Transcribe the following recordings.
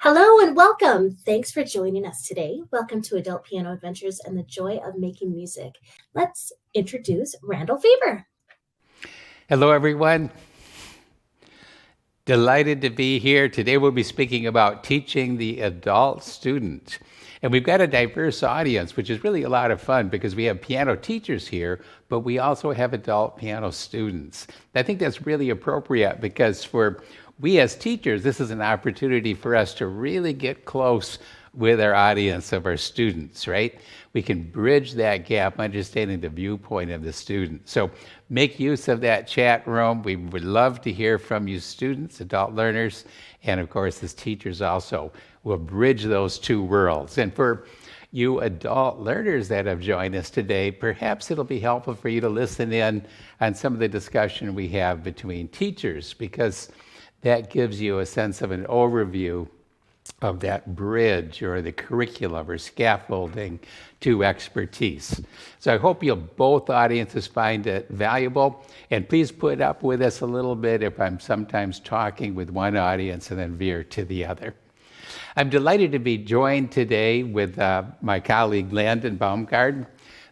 Hello and welcome. Thanks for joining us today. Welcome to Adult Piano Adventures and the Joy of Making Music. Let's introduce Randall Faber. Hello, everyone. Delighted to be here. Today we'll be speaking about teaching the adult student. And we've got a diverse audience, which is really a lot of fun because we have piano teachers here, but we also have adult piano students. I think that's really appropriate because for we as teachers, this is an opportunity for us to really get close with our audience of our students, right? We can bridge that gap, understanding the viewpoint of the student. So make use of that chat room. We would love to hear from you students, adult learners, and of course as teachers also. We'll bridge those two worlds. And for you adult learners that have joined us today, perhaps it'll be helpful for you to listen in on some of the discussion we have between teachers, because that gives you a sense of an overview of that bridge or the curriculum or scaffolding to expertise. So I hope you'll both audiences find it valuable, and please put up with us a little bit if I'm sometimes talking with one audience and then veer to the other. I'm delighted to be joined today with my colleague Landon Baumgard.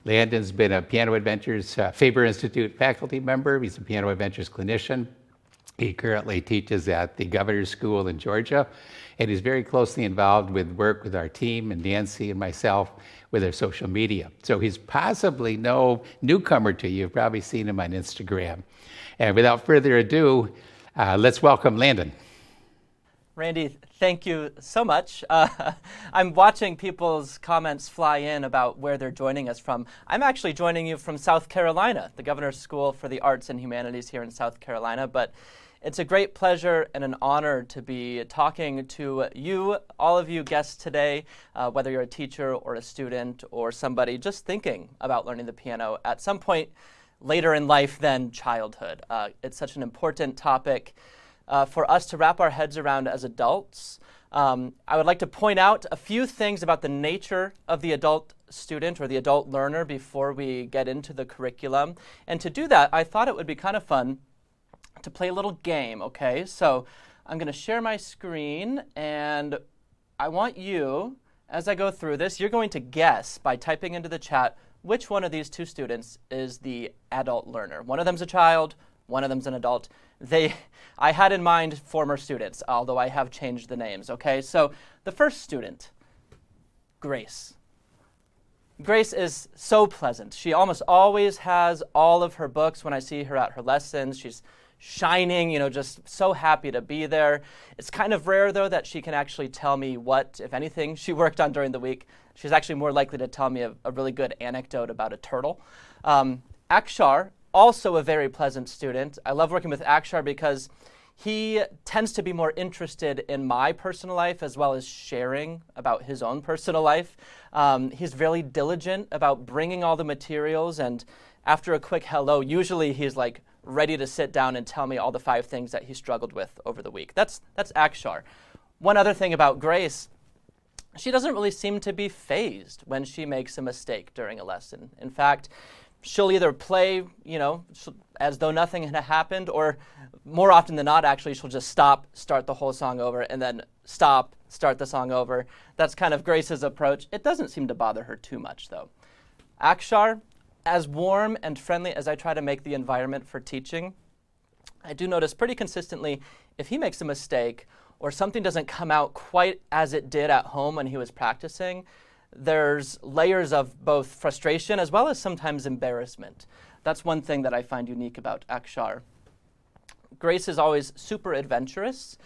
Landon's been a Piano Adventures Faber Institute faculty member. He's a Piano Adventures clinician. He currently teaches at the Governor's School in Georgia, and he's very closely involved with work with our team and Nancy and myself with our social media. So he's possibly no newcomer to you. You've probably seen him on Instagram. And without further ado, let's welcome Landon. Randy, thank you so much. I'm watching people's comments fly in about where they're joining us from. I'm actually joining you from South Carolina, the Governor's School for the Arts and Humanities here in South Carolina. But it's a great pleasure and an honor to be talking to you, all of you guests today, whether you're a teacher or a student or somebody just thinking about learning the piano at some point later in life than childhood. It's such an important topic for us to wrap our heads around as adults. I would like to point out a few things about the nature of the adult student or the adult learner before we get into the curriculum. And to do that, I thought it would be kind of fun to play a little game, okay? So I'm going to share my screen, and I want you, as I go through this, you're going to guess by typing into the chat which one of these two students is the adult learner. One of them's a child, one of them's an adult. I had in mind former students, although I have changed the names, okay? So the first student, Grace. Grace is so pleasant. She almost always has all of her books when I see her at her lessons. She's shining, just so happy to be there. It's kind of rare, though, that she can actually tell me what, if anything, she worked on during the week. She's actually more likely to tell me a really good anecdote about a turtle. Akshar, also a very pleasant student. I love working with Akshar because he tends to be more interested in my personal life as well as sharing about his own personal life. He's very diligent about bringing all the materials, and after a quick hello, usually he's like ready to sit down and tell me all the 5 things that he struggled with over the week. That's Akshar. One other thing about Grace, she doesn't really seem to be fazed when she makes a mistake during a lesson. In fact, she'll either play, as though nothing had happened, or more often than not, actually, she'll just stop, start the whole song over, and then stop, start the song over. That's kind of Grace's approach. It doesn't seem to bother her too much, though. Akshar, as warm and friendly as I try to make the environment for teaching, I do notice pretty consistently if he makes a mistake or something doesn't come out quite as it did at home when he was practicing, there's layers of both frustration as well as sometimes embarrassment. That's one thing that I find unique about Akshar. Grace is always super adventurous.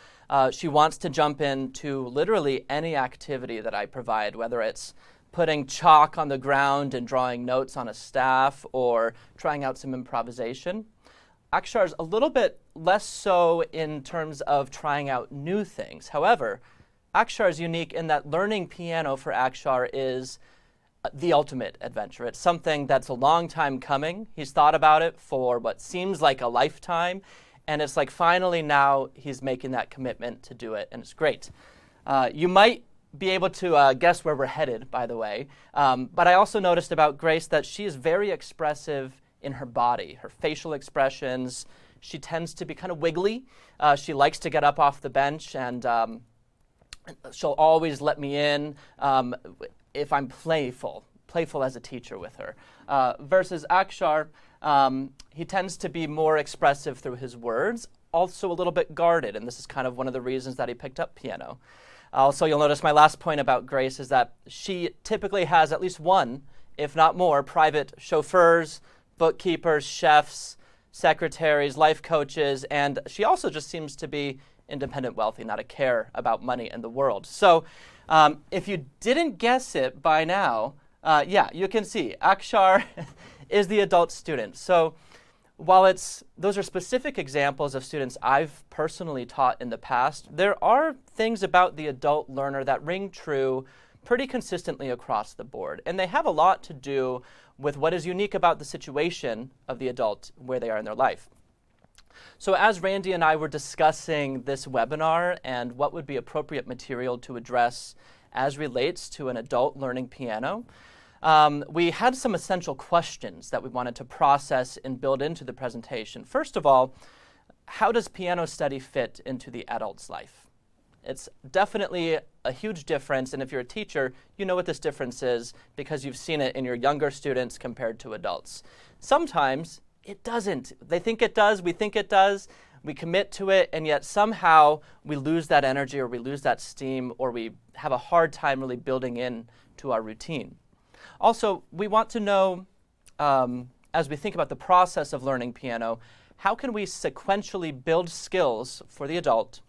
She wants to jump into literally any activity that I provide, whether it's putting chalk on the ground and drawing notes on a staff or trying out some improvisation. Akshar's a little bit less so in terms of trying out new things. However, Akshar is unique in that learning piano for Akshar is the ultimate adventure. It's something that's a long time coming. He's thought about it for what seems like a lifetime, and it's like finally now he's making that commitment to do it, and it's great. You might be able to guess where we're headed, by the way, but I also noticed about Grace that she is very expressive in her body, her facial expressions. She tends to be kind of wiggly. She likes to get up off the bench, and She'll always let me in if I'm playful as a teacher with her. Versus Akshar, he tends to be more expressive through his words, also a little bit guarded, and this is kind of one of the reasons that he picked up piano. Also, you'll notice my last point about Grace is that she typically has at least one, if not more, private chauffeurs, bookkeepers, chefs, secretaries, life coaches, and she also just seems to be independent, wealthy, not a care about money in the world. So if you didn't guess it by now, yeah, you can see Akshar is the adult student. So while those are specific examples of students I've personally taught in the past, there are things about the adult learner that ring true pretty consistently across the board. And they have a lot to do with what is unique about the situation of the adult where they are in their life. So as Randy and I were discussing this webinar and what would be appropriate material to address as relates to an adult learning piano, we had some essential questions that we wanted to process and build into the presentation. First of all, how does piano study fit into the adult's life? It's definitely a huge difference, and if you're a teacher, you know what this difference is because you've seen it in your younger students compared to adults. Sometimes it doesn't. They think it does, we think it does, we commit to it, and yet somehow we lose that energy or we lose that steam or we have a hard time really building in to our routine. Also, we want to know, as we think about the process of learning piano, how can we sequentially build skills for the adult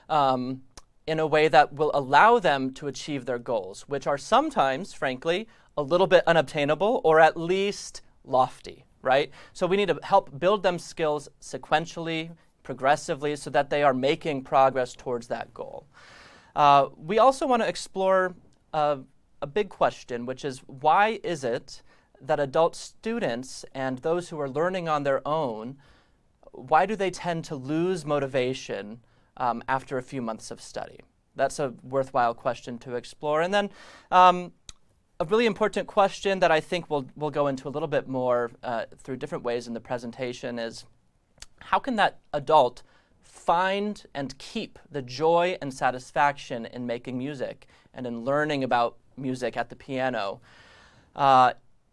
in a way that will allow them to achieve their goals, which are sometimes, frankly, a little bit unobtainable or at least lofty, right? So we need to help build them skills sequentially, progressively, so that they are making progress towards that goal. We also want to explore a big question, which is why is it that adult students and those who are learning on their own, why do they tend to lose motivation after a few months of study? That's a worthwhile question to explore. And then a really important question that I think we'll go into a little bit more through different ways in the presentation is how can that adult find and keep the joy and satisfaction in making music and in learning about music at the piano,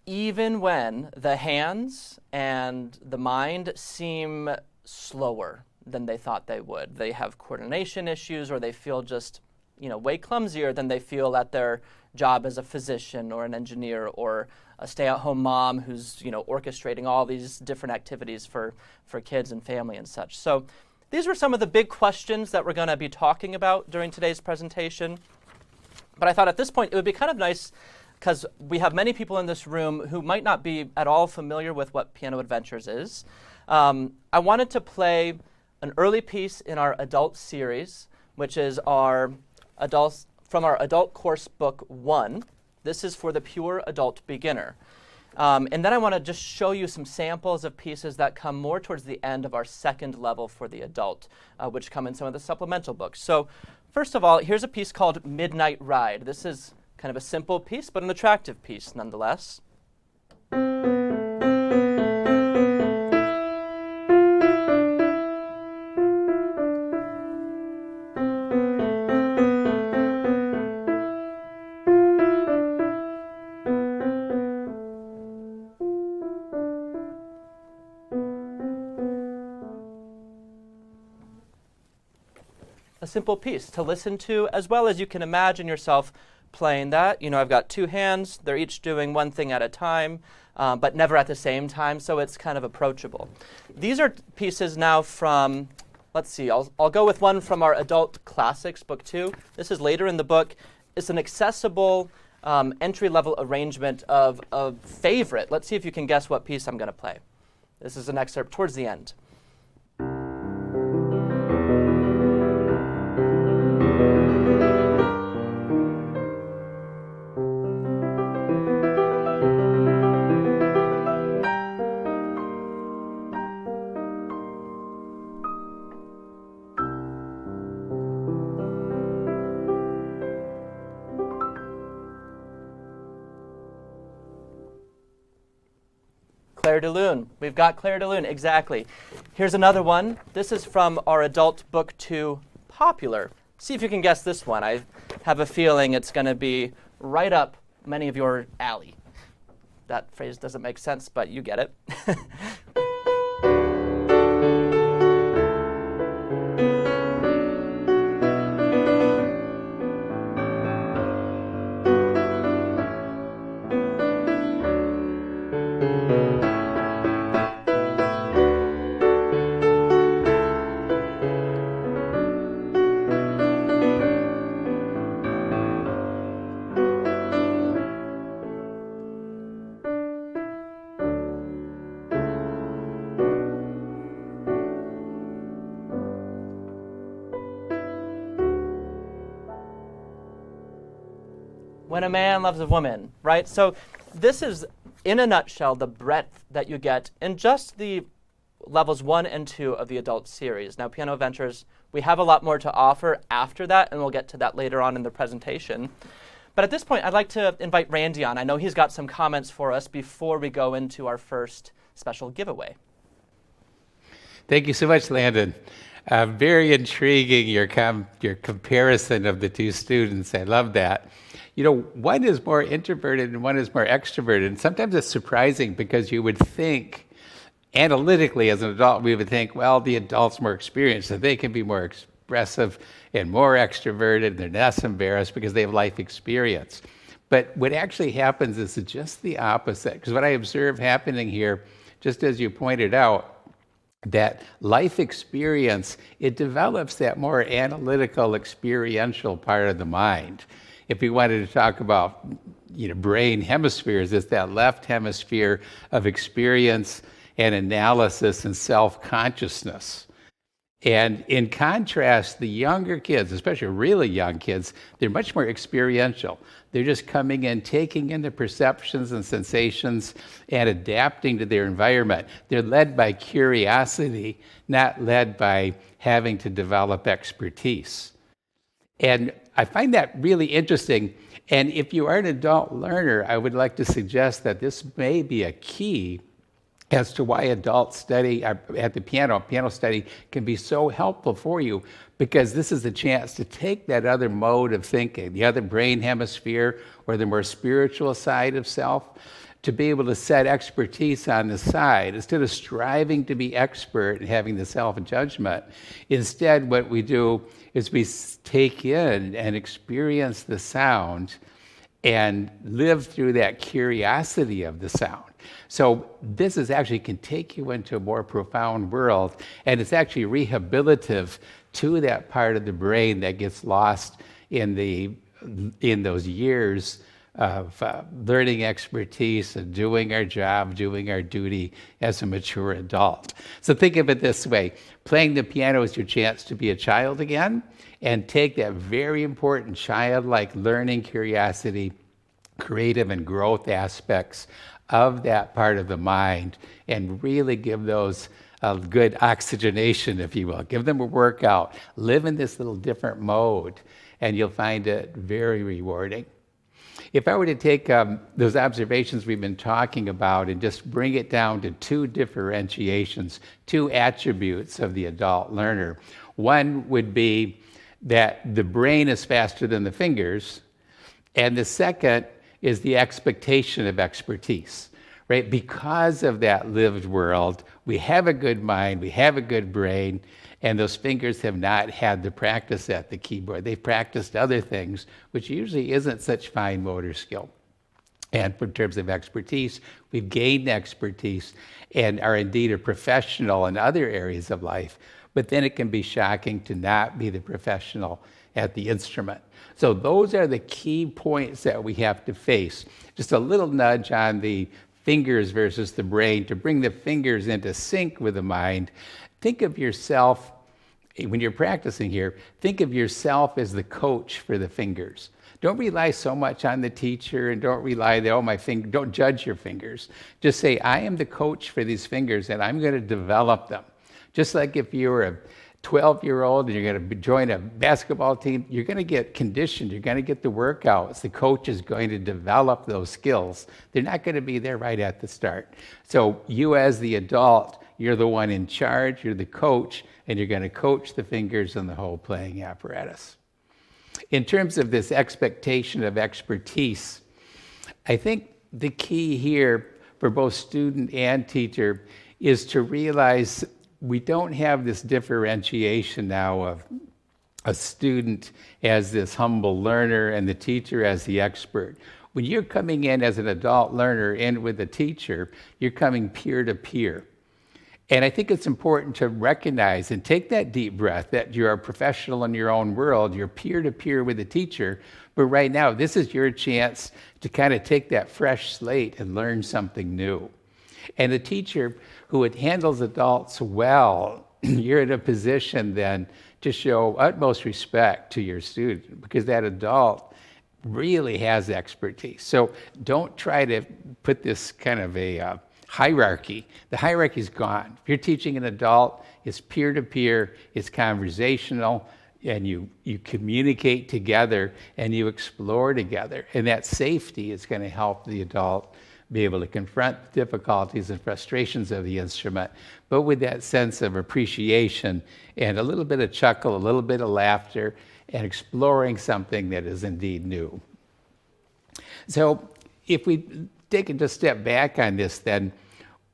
even when the hands and the mind seem slower than they thought they would. They have coordination issues or they feel just, way clumsier than they feel at their job as a physician or an engineer or a stay-at-home mom who's, orchestrating all these different activities for kids and family and such. So these were some of the big questions that we're going to be talking about during today's presentation. But I thought at this point it would be kind of nice, because we have many people in this room who might not be at all familiar with what Piano Adventures is. I wanted to play an early piece in our adult series, which is from our adult course book 1. This is for the pure adult beginner. And then I want to just show you some samples of pieces that come more towards the end of our second level for the adult, which come in some of the supplemental books. So first of all, here's a piece called Midnight Ride. This is kind of a simple piece, but an attractive piece nonetheless. A simple piece to listen to, as well as you can imagine yourself playing that. I've got two hands. They're each doing one thing at a time, but never at the same time, so it's kind of approachable. These are pieces now from, let's see, I'll go with one from our Adult Classics, Book 2. This is later in the book. It's an accessible entry-level arrangement of a favorite. Let's see if you can guess what piece I'm going to play. This is an excerpt towards the end. Clair de Lune. We've got Clair de Lune, exactly. Here's another one. This is from our Adult Book 2 Popular. see if you can guess this one. I have a feeling it's going to be right up many of your alley. That phrase doesn't make sense, but you get it. When a man loves a woman, right? So this is, in a nutshell, the breadth that you get in just the levels 1 and 2 of the adult series. Now, Piano Adventures, we have a lot more to offer after that, and we'll get to that later on in the presentation. But at this point, I'd like to invite Randy on. I know he's got some comments for us before we go into our first special giveaway. Thank you so much, Landon. Very intriguing, your comparison of the two students. I love that. You know, one is more introverted and one is more extroverted. And sometimes it's surprising because you would think, analytically as an adult, we would think, well, the adult's more experienced, so they can be more expressive and more extroverted, and they're less embarrassed because they have life experience. But what actually happens is just the opposite. Because what I observe happening here, just as you pointed out, that life experience, it develops that more analytical, experiential part of the mind. If we wanted to talk about, brain hemispheres, it's that left hemisphere of experience and analysis and self-consciousness. And in contrast, the younger kids, especially really young kids, they're much more experiential. They're just coming in, taking in the perceptions and sensations and adapting to their environment. They're led by curiosity, not led by having to develop expertise. And I find that really interesting. And if you are an adult learner, I would like to suggest that this may be a key as to why adult study at the piano study can be so helpful for you, because this is the chance to take that other mode of thinking, the other brain hemisphere or the more spiritual side of self, to be able to set expertise on the side. Instead of striving to be expert and having the self-judgment, instead what we do is we take in and experience the sound and live through that curiosity of the sound. So this actually can take you into a more profound world, and it's actually rehabilitative to that part of the brain that gets lost in those years of learning expertise and doing our job, doing our duty as a mature adult. So think of it this way. Playing the piano is your chance to be a child again, and take that very important childlike learning, curiosity, creative and growth aspects of that part of the mind, and really give those a good oxygenation, if you will. Give them a workout. Live in this little different mode, and you'll find it very rewarding. If I were to take those observations we've been talking about and just bring it down to two differentiations, two attributes of the adult learner, one would be that the brain is faster than the fingers, and the second is the expectation of expertise, right? Because of that lived world, we have a good mind, we have a good brain, and those fingers have not had the practice at the keyboard. They've practiced other things, which usually isn't such fine motor skill. And in terms of expertise, we've gained expertise and are indeed a professional in other areas of life, but then it can be shocking to not be the professional at the instrument. So those are the key points that we have to face. Just a little nudge on the fingers versus the brain to bring the fingers into sync with the mind. Think of yourself, when you're practicing here, think of yourself as the coach for the fingers. Don't rely so much on the teacher, and don't rely that, don't judge your fingers. Just say, I am the coach for these fingers, and I'm going to develop them. Just like if you were a 12-year-old and you're going to join a basketball team, you're going to get conditioned, you're going to get the workouts. The coach is going to develop those skills. They're not going to be there right at the start. So you as the adult, you're the one in charge, you're the coach, and you're going to coach the fingers and the whole playing apparatus. In terms of this expectation of expertise, I think the key here for both student and teacher is to realize we don't have this differentiation now of a student as this humble learner and the teacher as the expert. When you're coming in as an adult learner and with a teacher, you're coming peer to peer. And I think it's important to recognize and take that deep breath that you're a professional in your own world, you're peer to peer with a teacher, but right now this is your chance to kind of take that fresh slate and learn something new. And the teacher who handles adults well, you're in a position then to show utmost respect to your student because that adult really has expertise. So don't try to put this kind of a hierarchy. The hierarchy's gone. If you're teaching an adult, it's peer-to-peer, it's conversational, and you communicate together and you explore together. And that safety is going to help the adult be able to confront the difficulties and frustrations of the instrument, but with that sense of appreciation and a little bit of chuckle, a little bit of laughter, and exploring something that is indeed new. So if we take a step back on this, then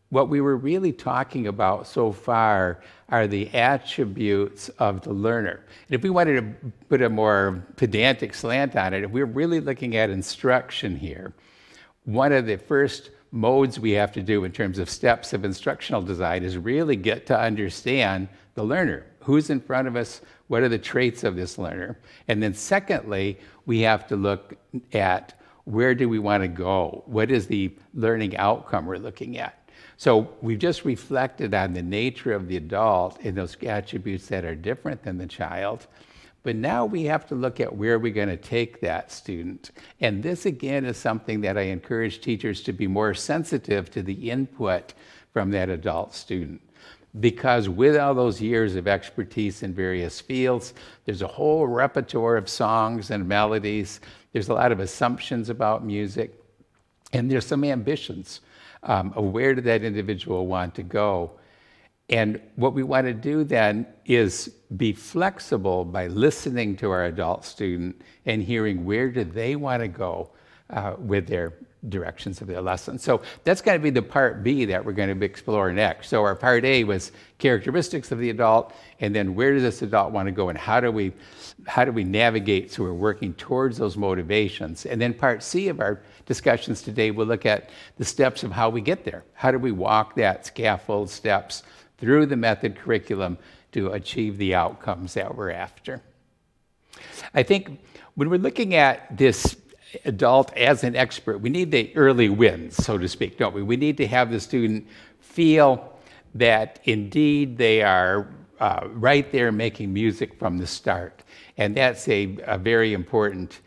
what we were really talking about so far are the attributes of the learner. And if we wanted to put a more pedantic slant on it, if we're really looking at instruction here, one of the first modes we have to do in terms of steps of instructional design is really get to understand the learner. Who's in front of us? What are the traits of this learner? And then secondly, we have to look at where do we want to go? What is the learning outcome we're looking at? So we've just reflected on the nature of the adult and those attributes that are different than the child. But now we have to look at where we're going to take that student. And this, again, is something that I encourage teachers to be more sensitive to the input from that adult student. Because with all those years of expertise in various fields, there's a whole repertoire of songs and melodies. There's a lot of assumptions about music. And there's some ambitions of where did that individual want to go. And what we want to do then is be flexible by listening to our adult student and hearing where do they want to go with their directions of their lesson. So that's going to be the part B that we're going to explore next. So our part A was characteristics of the adult, and then where does this adult want to go, and how do we navigate so we're working towards those motivations. And then part C of our discussions today, we'll look at the steps of how we get there. How do we walk that scaffold steps through the method curriculum to achieve the outcomes that we're after. I think when we're looking at this adult as an expert, we need the early wins, so to speak, don't we? We need to have the student feel that indeed they are right there making music from the start. And that's a very important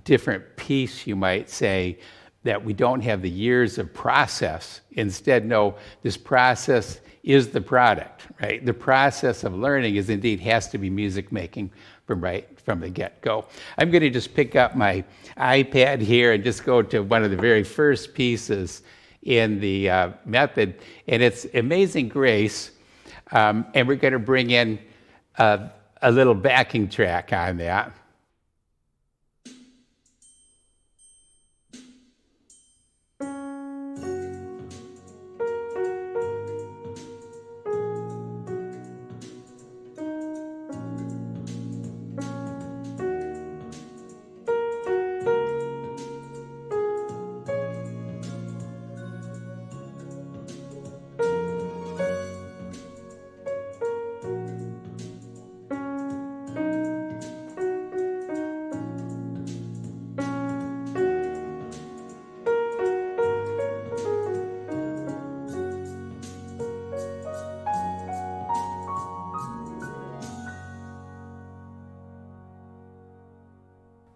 different piece, you might say, that we don't have the years of process. Instead, no, this process is the product, right? The process of learning is indeed has to be music making from the get-go. I'm going to just pick up my iPad here and just go to one of the very first pieces in the method, and it's Amazing Grace, and we're going to bring in a little backing track on that.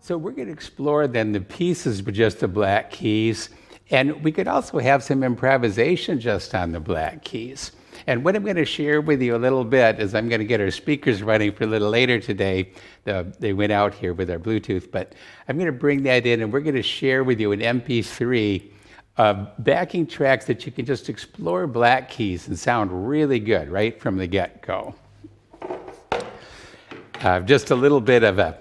So we're going to explore then the pieces with just the black keys, and we could also have some improvisation just on the black keys. And what I'm going to share with you a little bit is I'm going to get our speakers running for a little later today. They went out here with our Bluetooth, but I'm going to bring that in, and we're going to share with you an MP3 of backing tracks that you can just explore black keys and sound really good right from the get-go. Just a little bit of a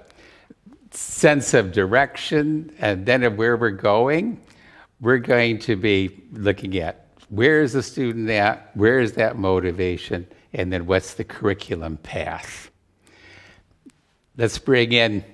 sense of direction and then of where we're going, we're going to be looking at where is the student at, where is that motivation, and then what's the curriculum path. Let's bring in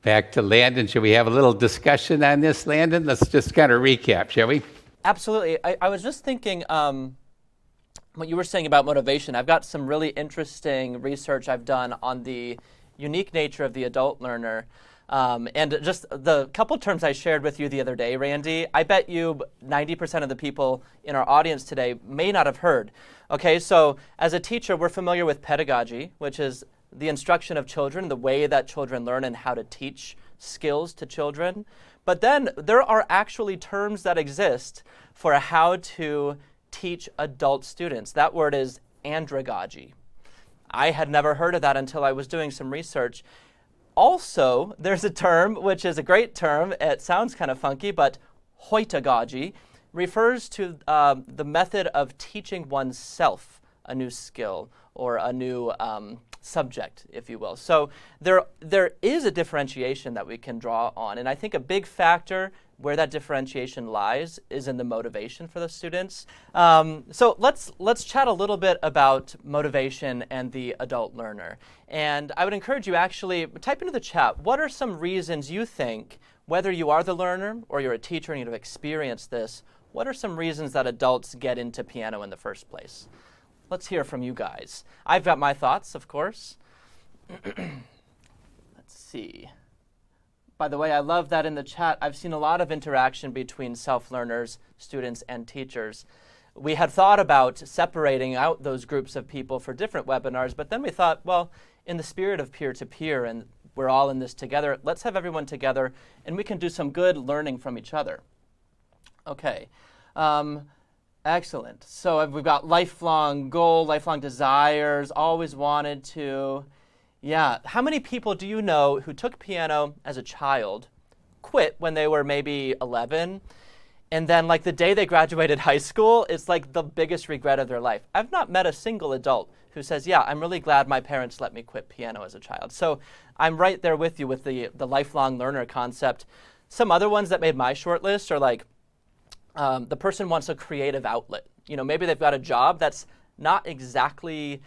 back to Landon. Shall we have a little discussion on this, Landon? Let's just kind of recap, shall we? Absolutely. I was just thinking what you were saying about motivation. I've got some really interesting research I've done on the unique nature of the adult learner. And just the couple terms I shared with you the other day, Randy, I bet you 90% of the people in our audience today may not have heard. Okay, so as a teacher, we're familiar with pedagogy, which is the instruction of children, the way that children learn and how to teach skills to children. But then there are actually terms that exist for how to teach adult students. That word is andragogy. I had never heard of that until I was doing some research. Also, there's a term, which is a great term. It sounds kind of funky, but hoitagogy refers to the method of teaching oneself a new skill or a new subject, if you will. So there is a differentiation that we can draw on. And I think a big factor where that differentiation lies is in the motivation for the students. So let's chat a little bit about motivation and the adult learner. And I would encourage you actually type into the chat, what are some reasons you think, whether you are the learner or you're a teacher and you've experienced this, what are some reasons that adults get into piano in the first place? Let's hear from you guys. I've got my thoughts, of course. Let's see. By the way, I love that in the chat, I've seen a lot of interaction between self-learners, students, and teachers. We had thought about separating out those groups of people for different webinars, but then we thought, well, in the spirit of peer-to-peer, and we're all in this together, let's have everyone together, and we can do some good learning from each other. Okay. Excellent. So we've got lifelong goal, lifelong desires, always wanted to. Yeah. How many people do you know who took piano as a child, quit when they were maybe 11, and then like the day they graduated high school, it's like the biggest regret of their life? I've not met a single adult who says, yeah, I'm really glad my parents let me quit piano as a child. So I'm right there with you with the lifelong learner concept. Some other ones that made my short list are like, the person wants a creative outlet. You know, maybe they've got a job that's not exactly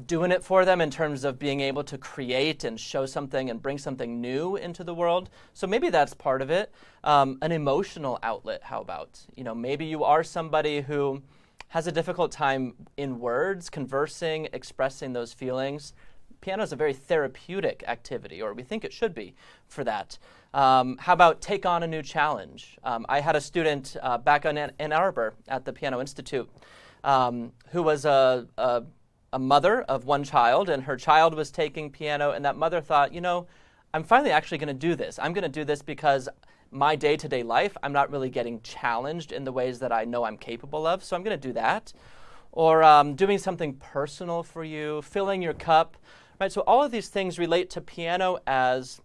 doing it for them in terms of being able to create and show something and bring something new into the world. So maybe that's part of it. An emotional outlet, how about? You know, maybe you are somebody who has a difficult time in words, conversing, expressing those feelings. Piano is a very therapeutic activity, or we think it should be for that. How about take on a new challenge? I had a student back in Ann Arbor at the Piano Institute who was a mother of one child, and her child was taking piano, and that mother thought, you know, I'm finally actually going to do this. I'm going to do this because my day-to-day life, I'm not really getting challenged in the ways that I know I'm capable of, so I'm going to do that. Or doing something personal for you, filling your cup. Right, so all of these things relate to piano as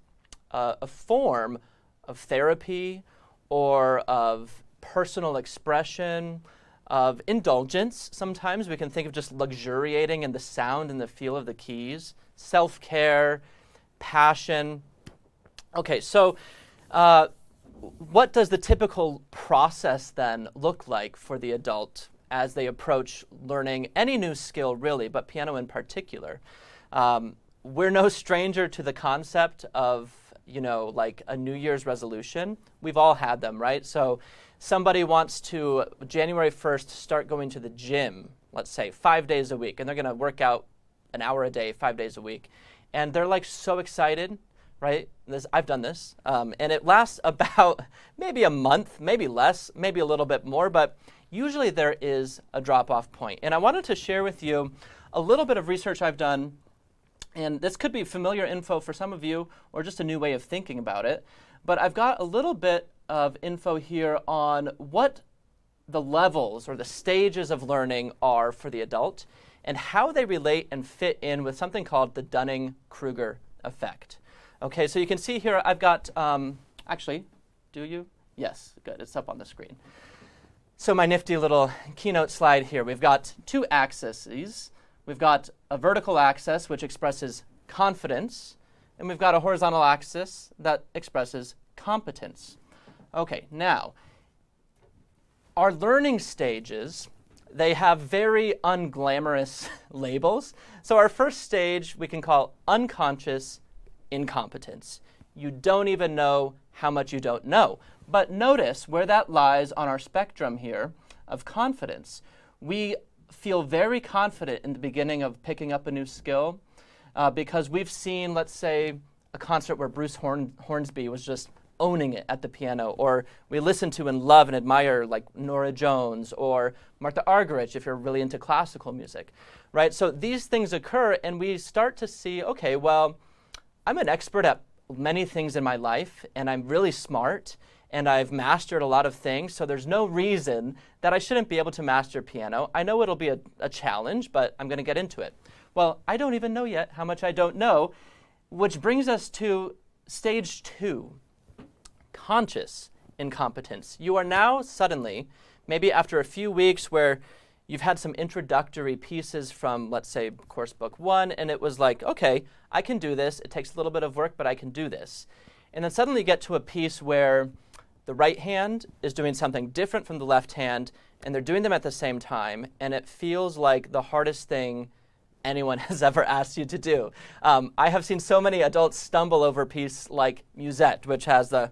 a form of therapy or of personal expression, of indulgence. Sometimes we can think of just luxuriating in the sound and the feel of the keys, self-care, passion. Okay, so what does the typical process then look like for the adult as they approach learning any new skill really, but piano in particular? We're no stranger to the concept of, you know, like a New Year's resolution. We've all had them, right? So somebody wants to, January 1st, start going to the gym, let's say 5 days a week, and they're going to work out an hour a day, 5 days a week. And they're like so excited, right? I've done this. And it lasts about maybe a month, maybe less, maybe a little bit more, but usually there is a drop-off point. And I wanted to share with you a little bit of research I've done. And this could be familiar info for some of you or just a new way of thinking about it. But I've got a little bit of info here on what the levels or the stages of learning are for the adult and how they relate and fit in with something called the Dunning-Kruger effect. Okay, so you can see here I've got, actually, do you? Yes, good, it's up on the screen. So my nifty little keynote slide here, we've got two axes. We've got a vertical axis, which expresses confidence, and we've got a horizontal axis that expresses competence. Okay, now, our learning stages, they have very unglamorous labels. So our first stage we can call unconscious incompetence. You don't even know how much you don't know. But notice where that lies on our spectrum here of confidence. We feel very confident in the beginning of picking up a new skill because we've seen, let's say, a concert where Bruce Hornsby was just owning it at the piano, or we listen to and love and admire like Norah Jones or Martha Argerich if you're really into classical music, right? So these things occur and we start to see, okay, well, I'm an expert at many things in my life and I'm really smart and I've mastered a lot of things, so there's no reason that I shouldn't be able to master piano. I know it'll be a challenge, but I'm going to get into it. Well, I don't even know yet how much I don't know, which brings us to stage 2. Conscious incompetence. You are now suddenly, maybe after a few weeks where you've had some introductory pieces from, let's say, course book 1, and it was like, okay, I can do this. It takes a little bit of work, but I can do this. And then suddenly you get to a piece where the right hand is doing something different from the left hand, and they're doing them at the same time, and it feels like the hardest thing anyone has ever asked you to do. I have seen so many adults stumble over a piece like Musette, which has the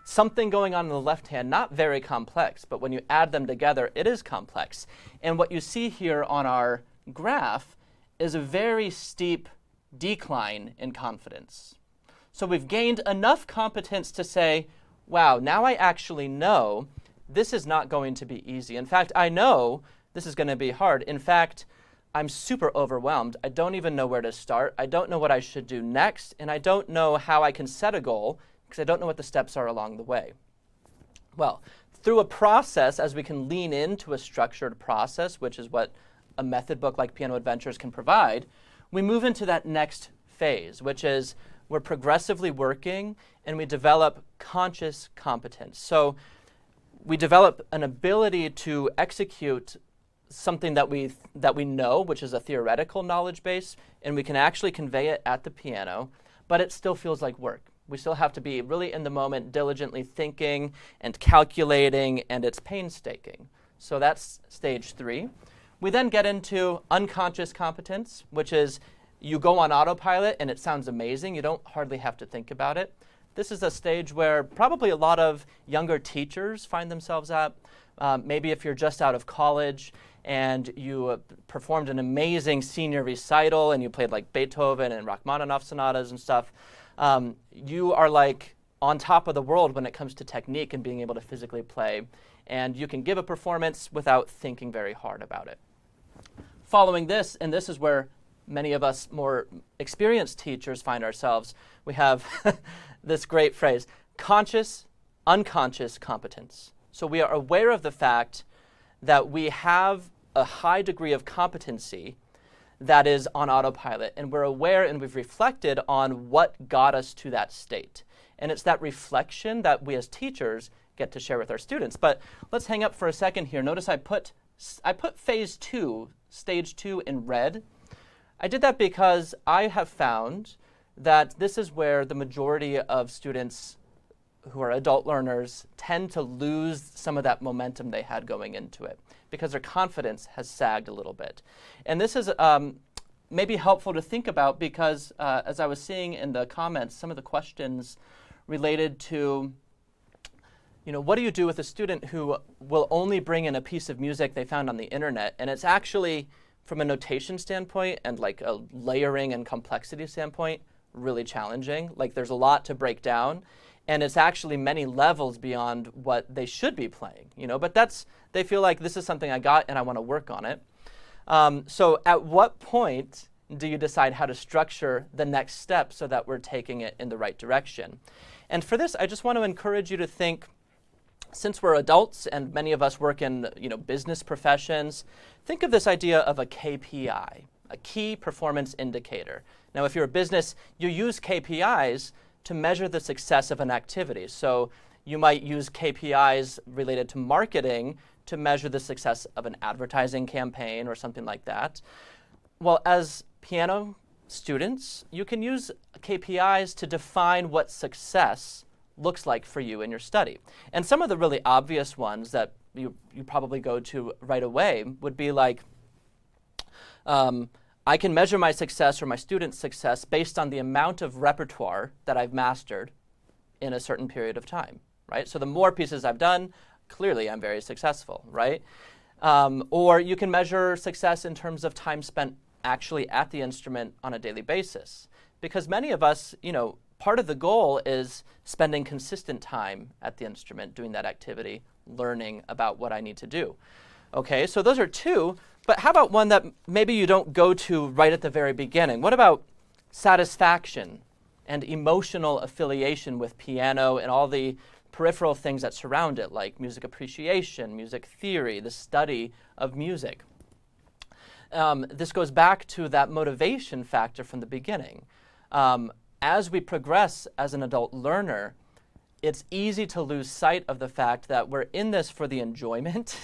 something going on in the left hand, not very complex, but when you add them together, it is complex. And what you see here on our graph is a very steep decline in confidence. So we've gained enough competence to say, wow, now I actually know this is not going to be easy. In fact, I know this is going to be hard. In fact, I'm super overwhelmed. I don't even know where to start. I don't know what I should do next, and I don't know how I can set a goal because I don't know what the steps are along the way. Well, through a process, as we can lean into a structured process, which is what a method book like Piano Adventures can provide, we move into that next phase, which is we're progressively working and we develop conscious competence. So we develop an ability to execute something that we know, which is a theoretical knowledge base, and we can actually convey it at the piano, but it still feels like work. We still have to be really in the moment, diligently thinking and calculating, and it's painstaking. So that's stage 3. We then get into unconscious competence, which is you go on autopilot and it sounds amazing. You don't hardly have to think about it. This is a stage where probably a lot of younger teachers find themselves at. Maybe if you're just out of college and you performed an amazing senior recital and you played like Beethoven and Rachmaninoff sonatas and stuff, you are like on top of the world when it comes to technique and being able to physically play. And you can give a performance without thinking very hard about it. Following this, and this is where many of us more experienced teachers find ourselves, we have this great phrase, conscious, unconscious competence. So we are aware of the fact that we have a high degree of competency that is on autopilot, and we're aware and we've reflected on what got us to that state. And it's that reflection that we as teachers get to share with our students. But let's hang up for a second here. Notice I put phase 2, stage 2 in red. I did that because I have found that this is where the majority of students who are adult learners tend to lose some of that momentum they had going into it because their confidence has sagged a little bit. And this is maybe helpful to think about because as I was seeing in the comments, some of the questions related to, what do you do with a student who will only bring in a piece of music they found on the internet? And it's actually, from a notation standpoint and like a layering and complexity standpoint, really challenging. Like there's a lot to break down. And it's actually many levels beyond what they should be playing, But they feel like this is something I got and I want to work on it. So at what point do you decide how to structure the next step so that we're taking it in the right direction? And for this, I just want to encourage you to think, since we're adults and many of us work in business professions, think of this idea of a KPI, a key performance indicator. Now, if you're a business, you use KPIs to measure the success of an activity. So you might use KPIs related to marketing to measure the success of an advertising campaign or something like that. Well, as piano students, you can use KPIs to define what success looks like for you in your study. And some of the really obvious ones that you probably go to right away would be like, I can measure my success or my students' success based on the amount of repertoire that I've mastered in a certain period of time, right? So the more pieces I've done, clearly I'm very successful, right? Or you can measure success in terms of time spent actually at the instrument on a daily basis. Because many of us, part of the goal is spending consistent time at the instrument, doing that activity, learning about what I need to do. Okay, so those are two, but how about one that maybe you don't go to right at the very beginning? What about satisfaction and emotional affiliation with piano and all the peripheral things that surround it, like music appreciation, music theory, the study of music? This goes back to that motivation factor from the beginning. As we progress as an adult learner, it's easy to lose sight of the fact that we're in this for the enjoyment,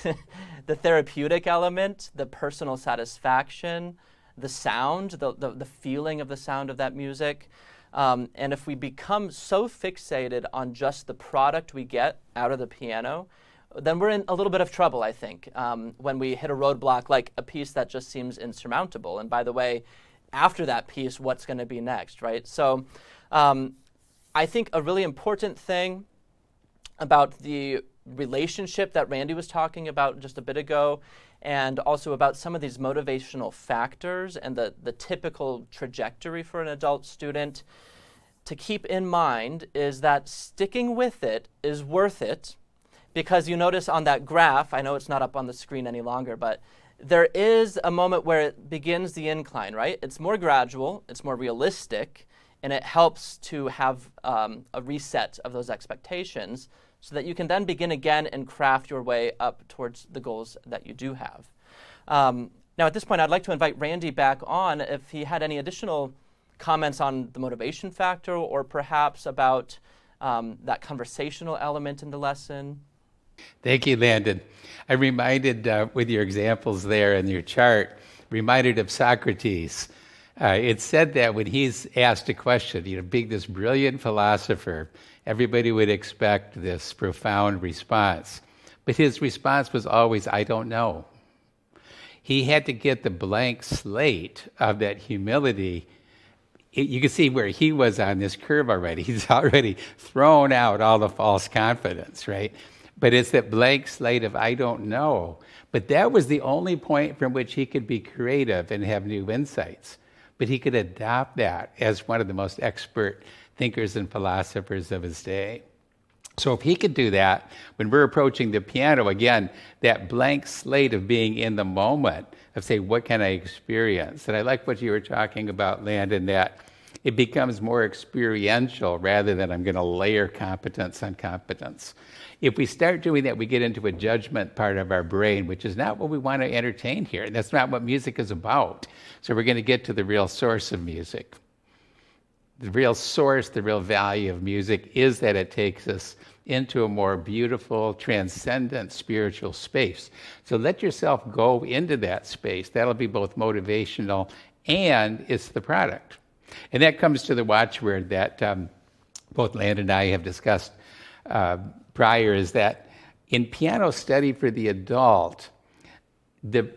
the therapeutic element, the personal satisfaction, the sound, the feeling of the sound of that music. And if we become so fixated on just the product we get out of the piano, then we're in a little bit of trouble, I think, when we hit a roadblock like a piece that just seems insurmountable. And by the way, after that piece, what's going to be next, right? So I think a really important thing about the relationship that Randy was talking about just a bit ago, and also about some of these motivational factors and the typical trajectory for an adult student to keep in mind is that sticking with it is worth it, because you notice on that graph, I know it's not up on the screen any longer, but there is a moment where it begins the incline, right? It's more gradual, it's more realistic, and it helps to have a reset of those expectations so that you can then begin again and craft your way up towards the goals that you do have. Now, at this point, I'd like to invite Randy back on if he had any additional comments on the motivation factor or perhaps about that conversational element in the lesson. Thank you, Landon. I'm reminded with your examples there in your chart, reminded of Socrates. It's said that when he's asked a question, being this brilliant philosopher, everybody would expect this profound response. But his response was always, I don't know. He had to get the blank slate of that humility. You can see where he was on this curve already. He's already thrown out all the false confidence, right? But it's that blank slate of I don't know. But that was the only point from which he could be creative and have new insights. But he could adopt that as one of the most expert thinkers and philosophers of his day. So if he could do that, when we're approaching the piano, again, that blank slate of being in the moment, of saying, what can I experience? And I like what you were talking about, Landon, that it becomes more experiential rather than I'm going to layer competence on competence. If we start doing that, we get into a judgment part of our brain, which is not what we want to entertain here. That's not what music is about. So we're going to get to the real source of music. The real source, the real value of music is that it takes us into a more beautiful, transcendent spiritual space. So let yourself go into that space. That'll be both motivational and it's the product. And that comes to the watchword that both Landon and I have discussed prior, is that in piano study for the adult,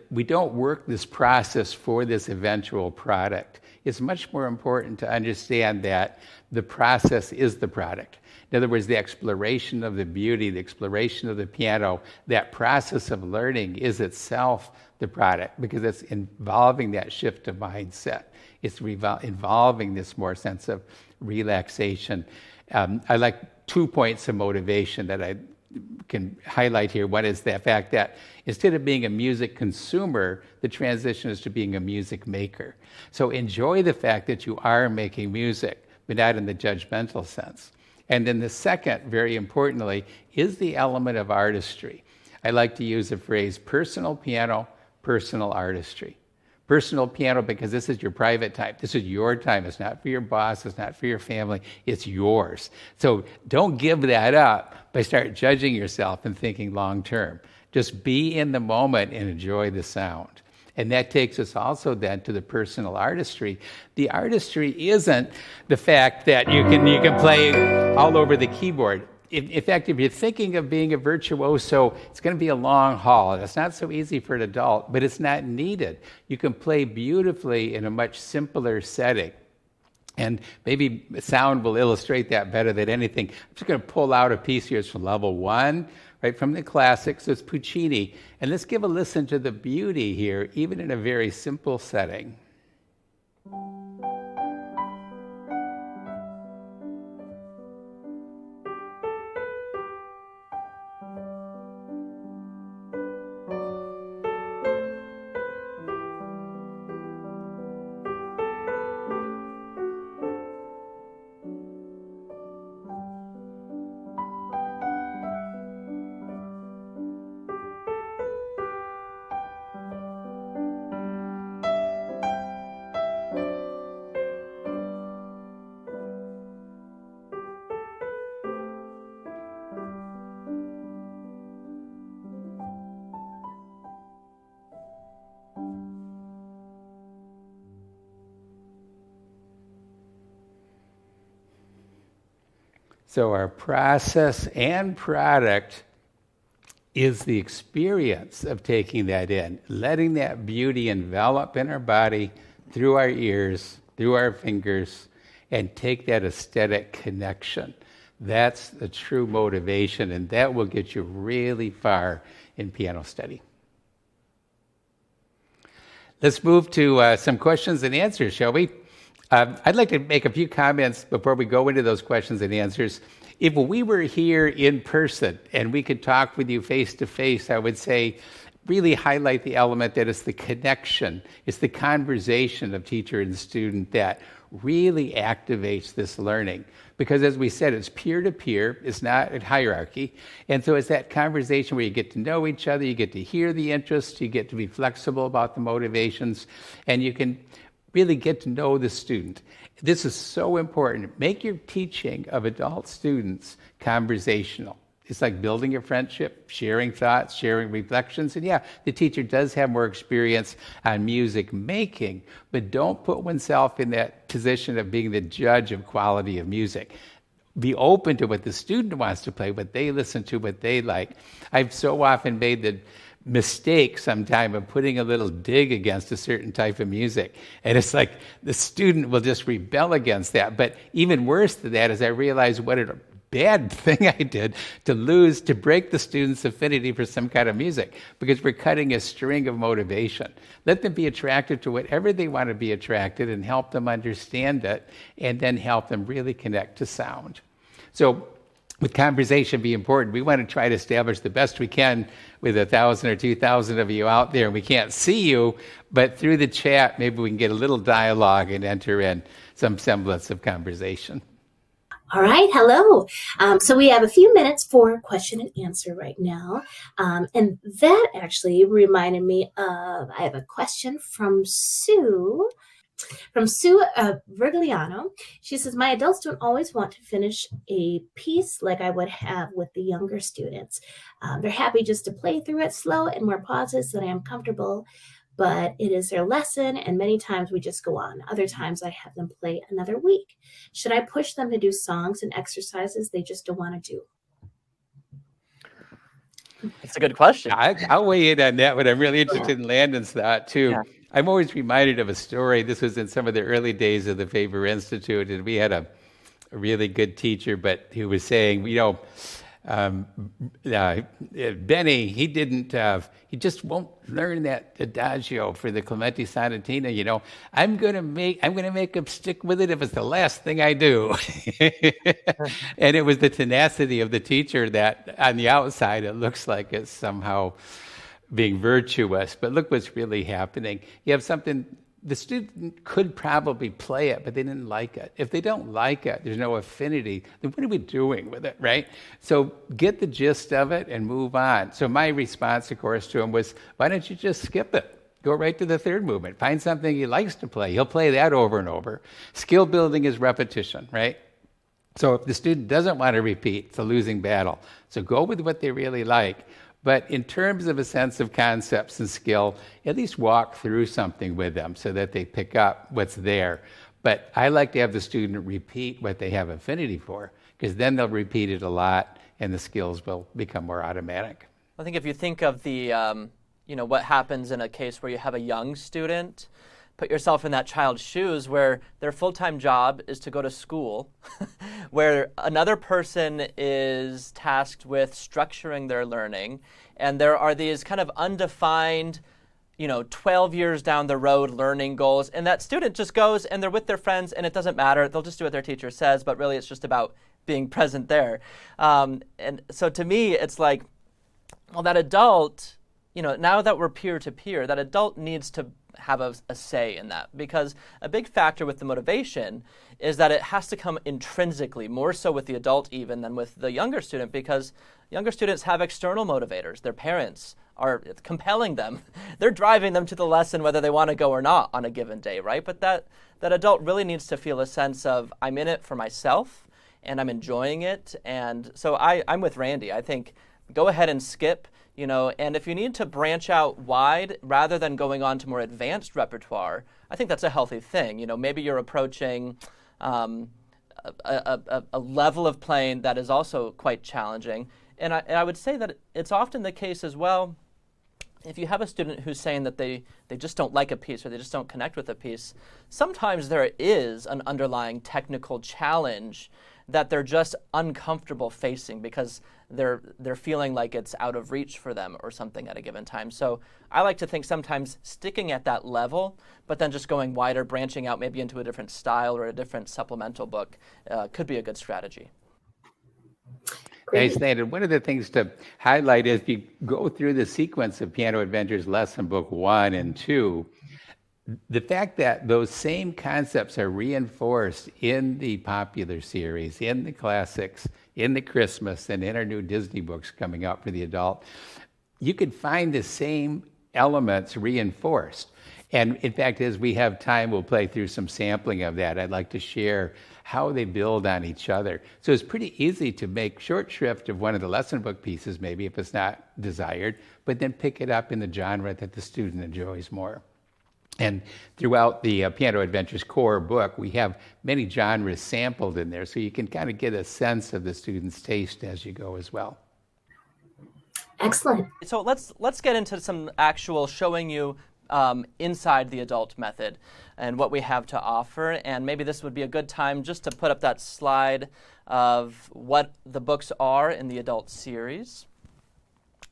we don't work this process for this eventual product. It's much more important to understand that the process is the product. In other words, the exploration of the beauty, the exploration of the piano, that process of learning is itself the product, because it's involving that shift of mindset. It's involving this more sense of relaxation. I like 2 points of motivation that I can highlight here. One is the fact that instead of being a music consumer, the transition is to being a music maker. So enjoy the fact that you are making music, but not in the judgmental sense. And then the second, very importantly, is the element of artistry. I like to use the phrase personal piano, personal artistry. Personal piano, because this is your private time. This is your time. It's not for your boss. It's not for your family. It's yours. So don't give that up by start judging yourself and thinking long term. Just be in the moment and enjoy the sound. And that takes us also then to the personal artistry. The artistry isn't the fact that you can play all over the keyboard. In fact, if you're thinking of being a virtuoso, it's going to be a long haul. It's not so easy for an adult, but it's not needed. You can play beautifully in a much simpler setting. And maybe sound will illustrate that better than anything. I'm just going to pull out a piece here. It's from level 1, right from the classics. So it's Puccini. And let's give a listen to the beauty here, even in a very simple setting. So our process and product is the experience of taking that in, letting that beauty envelop in our body, through our ears, through our fingers, and take that aesthetic connection. That's the true motivation, and that will get you really far in piano study. Let's move to some questions and answers, shall we? I'd like to make a few comments before we go into those questions and answers. If we were here in person and we could talk with you face to face, I would say really highlight the element that it's the connection, it's the conversation of teacher and student that really activates this learning. Because as we said, it's peer-to-peer, it's not a hierarchy. And so it's that conversation where you get to know each other, you get to hear the interests, you get to be flexible about the motivations, and you can really get to know the student. This is so important. Make your teaching of adult students conversational. It's like building a friendship, sharing thoughts, sharing reflections. And yeah, the teacher does have more experience on music making, but don't put oneself in that position of being the judge of quality of music. Be open to what the student wants to play, what they listen to, what they like. I've so often made the mistake sometime of putting a little dig against a certain type of music. And it's like the student will just rebel against that. But even worse than that is I realized what a bad thing I did to break the student's affinity for some kind of music, because we're cutting a string of motivation. Let them be attracted to whatever they want to be attracted and help them understand it, and then help them really connect to sound. So with conversation be important, we want to try to establish the best we can with 1,000 or 2,000 of you out there. We can't see you, but through the chat, maybe we can get a little dialogue and enter in some semblance of conversation. All right, hello. So we have a few minutes for question and answer right now. And that actually reminded me of, I have a question from Sue. From Sue Vergliano. She says, my adults don't always want to finish a piece like I would have with the younger students. They're happy just to play through it slow and more pauses than I am comfortable, but it is their lesson, and many times we just go on. Other times I have them play another week. Should I push them to do songs and exercises they just don't want to do? That's a good question. I'll weigh in on that, but I'm really interested in Landon's thought too. Yeah. I'm always reminded of a story. This was in some of the early days of the Faber Institute, and we had a really good teacher, but he was saying, Benny, he just won't learn that adagio for the Clementi Sonatina. I'm gonna make him stick with it if it's the last thing I do. And it was the tenacity of the teacher that on the outside it looks like it's somehow being virtuous, but look what's really happening. You have something, the student could probably play it, but they didn't like it. If they don't like it, there's no affinity, then what are we doing with it, right? So get the gist of it and move on. So my response, of course, to him was, why don't you just skip it? Go right to the third movement. Find something he likes to play. He'll play that over and over. Skill building is repetition, right? So if the student doesn't want to repeat, it's a losing battle. So go with what they really like. But in terms of a sense of concepts and skill, at least walk through something with them so that they pick up what's there. But I like to have the student repeat what they have affinity for, because then they'll repeat it a lot and the skills will become more automatic. I think if you think of the, what happens in a case where you have a young student, put yourself in that child's shoes where their full-time job is to go to school, where another person is tasked with structuring their learning, and there are these kind of undefined 12 years down the road learning goals, and that student just goes and they're with their friends and it doesn't matter. They'll just do what their teacher says, but really it's just about being present there. And so to me, it's like, well, that adult, now that we're peer-to-peer, that adult needs to have a say in that, because a big factor with the motivation is that it has to come intrinsically, more so with the adult even than with the younger student, because younger students have external motivators. Their parents are compelling them. They're driving them to the lesson whether they want to go or not on a given day, right? But that adult really needs to feel a sense of, I'm in it for myself and I'm enjoying it. And so I'm with Randy. I think go ahead and skip, and if you need to branch out wide rather than going on to more advanced repertoire, I think that's a healthy thing. Maybe you're approaching a level of playing that is also quite challenging. And I would say that it's often the case as well, if you have a student who's saying that they just don't like a piece or they just don't connect with a piece, sometimes there is an underlying technical challenge that they're just uncomfortable facing because they're feeling like it's out of reach for them or something at a given time. So I like to think sometimes sticking at that level, but then just going wider, branching out maybe into a different style or a different supplemental book could be a good strategy. Thanks, Landon. One of the things to highlight is if you go through the sequence of Piano Adventures Lesson Book 1 and 2, the fact that those same concepts are reinforced in the popular series, in the classics, in the Christmas, and in our new Disney books coming out for the adult, you could find the same elements reinforced. And in fact, as we have time, we'll play through some sampling of that. I'd like to share how they build on each other. So it's pretty easy to make short shrift of one of the lesson book pieces, maybe if it's not desired, but then pick it up in the genre that the student enjoys more. And throughout the Piano Adventures core book, we have many genres sampled in there, so you can kind of get a sense of the student's taste as you go as well. Excellent. So let's get into some actual showing you inside the adult method and what we have to offer. And maybe this would be a good time just to put up that slide of what the books are in the adult series.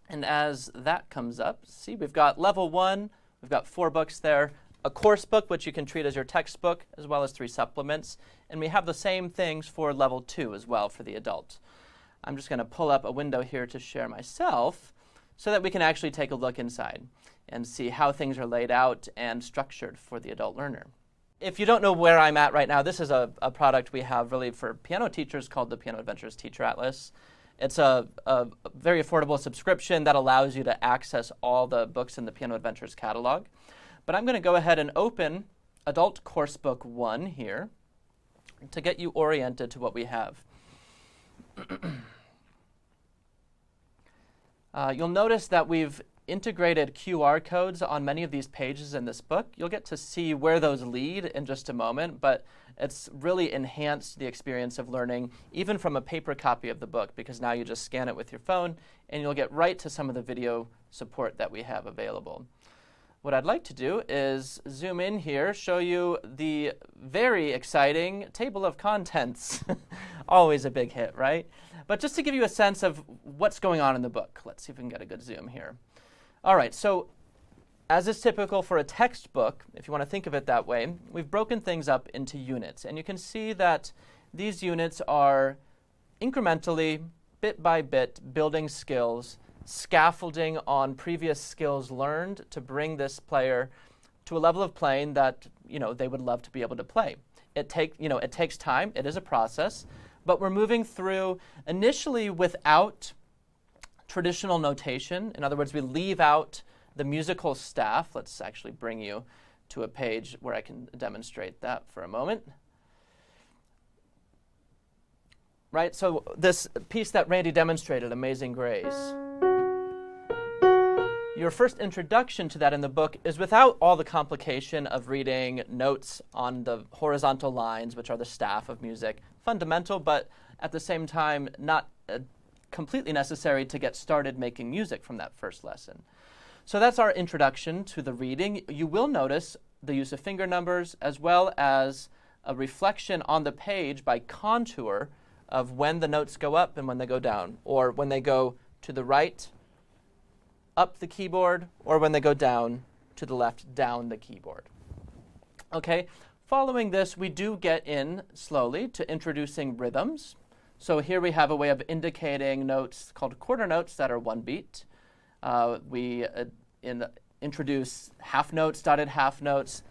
And as that comes up, see, we've got level 1. We've got 4 books there, a course book, which you can treat as your textbook, as well as 3 supplements. And we have the same things for level 2 as well for the adult. I'm just going to pull up a window here to share myself so that we can actually take a look inside and see how things are laid out and structured for the adult learner. If you don't know where I'm at right now, this is a product we have really for piano teachers called the Piano Adventures Teacher Atlas. It's a very affordable subscription that allows you to access all the books in the Piano Adventures catalog. But I'm going to go ahead and open Adult Course Book 1 here to get you oriented to what we have. You'll notice that we've integrated QR codes on many of these pages in this book. You'll get to see where those lead in just a moment, but it's really enhanced the experience of learning, even from a paper copy of the book, because now you just scan it with your phone and you'll get right to some of the video support that we have available. What I'd like to do is zoom in here, show you the very exciting table of contents. Always a big hit, right? But just to give you a sense of what's going on in the book. Let's see if we can get a good zoom here. All right, so as is typical for a textbook, if you want to think of it that way, we've broken things up into units. And you can see that these units are incrementally, bit by bit, building skills, scaffolding on previous skills learned to bring this player to a level of playing that they would love to be able to play. It takes time. It is a process. But we're moving through initially without traditional notation. In other words, we leave out the musical staff. Let's actually bring you to a page where I can demonstrate that for a moment. Right, so this piece that Randy demonstrated, Amazing Grace. your first introduction to that in the book is without all the complication of reading notes on the horizontal lines, which are the staff of music. Fundamental, but at the same time, not completely necessary to get started making music from that first lesson. So that's our introduction to the reading. You will notice the use of finger numbers as well as a reflection on the page by contour of when the notes go up and when they go down, or when they go to the right, up the keyboard, or when they go down to the left, down the keyboard. Okay, following this, we do get in slowly to introducing rhythms. So here we have a way of indicating notes called quarter notes that are one beat. We introduce half notes, dotted half notes,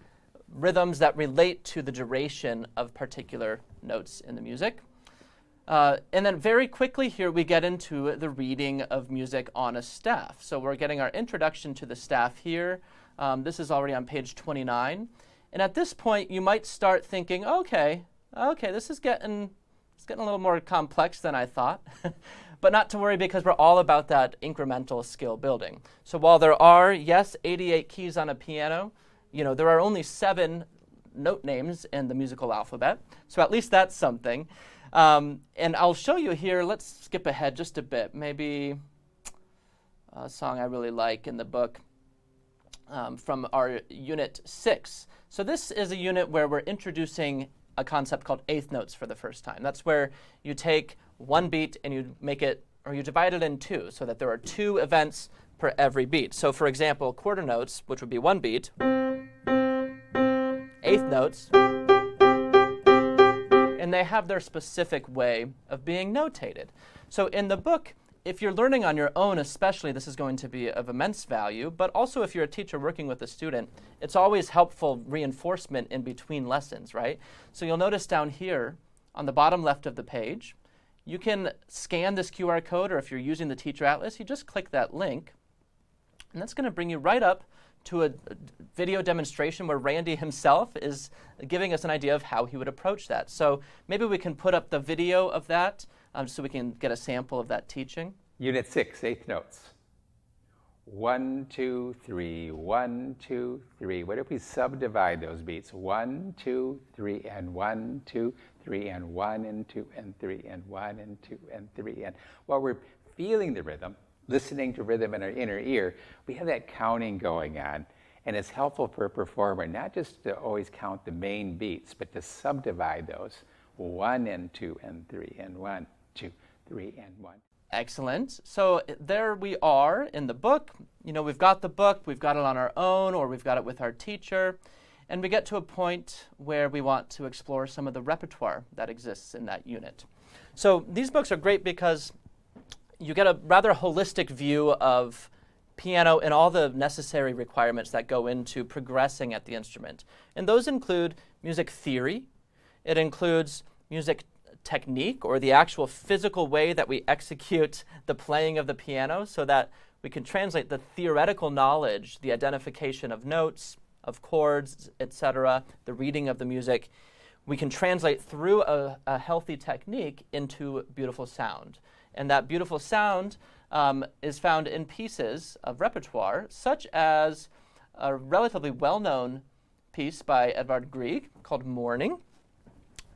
rhythms that relate to the duration of particular notes in the music. And then very quickly here we get into the reading of music on a staff. So we're getting our introduction to the staff here. This is already on page 29. And at this point you might start thinking, okay, this is getting a little more complex than I thought. But not to worry, because we're all about that incremental skill building. So while there are, yes, 88 keys on a piano, there are only 7 note names in the musical alphabet. So at least that's something. And I'll show you here, let's skip ahead just a bit, maybe a song I really like in the book from our unit 6. So this is a unit where we're introducing a concept called eighth notes for the first time. That's where you take one beat and you make it, or you divide it in 2, so that there are 2 events per every beat. So for example, quarter notes, which would be 1 beat, eighth notes, and they have their specific way of being notated. So in the book, if you're learning on your own especially, this is going to be of immense value, but also if you're a teacher working with a student, it's always helpful reinforcement in between lessons, right? So you'll notice down here on the bottom left of the page, you can scan this QR code, or if you're using the Teacher Atlas, you just click that link, and that's going to bring you right up to a video demonstration where Randy himself is giving us an idea of how he would approach that. So maybe we can put up the video of that so we can get a sample of that teaching. Unit 6, eighth notes. 1, 2, 3, 1, 2, 3. What if we subdivide those beats? 1, 2, 3, and 1, 2, 3, and 1, and 2, and 3, and 1, and 2, and 3. And while we're feeling the rhythm, listening to rhythm in our inner ear, we have that counting going on. And it's helpful for a performer not just to always count the main beats, but to subdivide those. 1 and 2 and 3 and 1, 2, 3 and 1. Excellent. So there we are in the book. We've got the book, we've got it on our own, or we've got it with our teacher. And we get to a point where we want to explore some of the repertoire that exists in that unit. So these books are great because you get a rather holistic view of piano and all the necessary requirements that go into progressing at the instrument. And those include music theory. It includes music technique, or the actual physical way that we execute the playing of the piano, so that we can translate the theoretical knowledge, the identification of notes, of chords, etc., the reading of the music. We can translate through a healthy technique into beautiful sound. And that beautiful sound is found in pieces of repertoire, such as a relatively well-known piece by Edvard Grieg called Morning.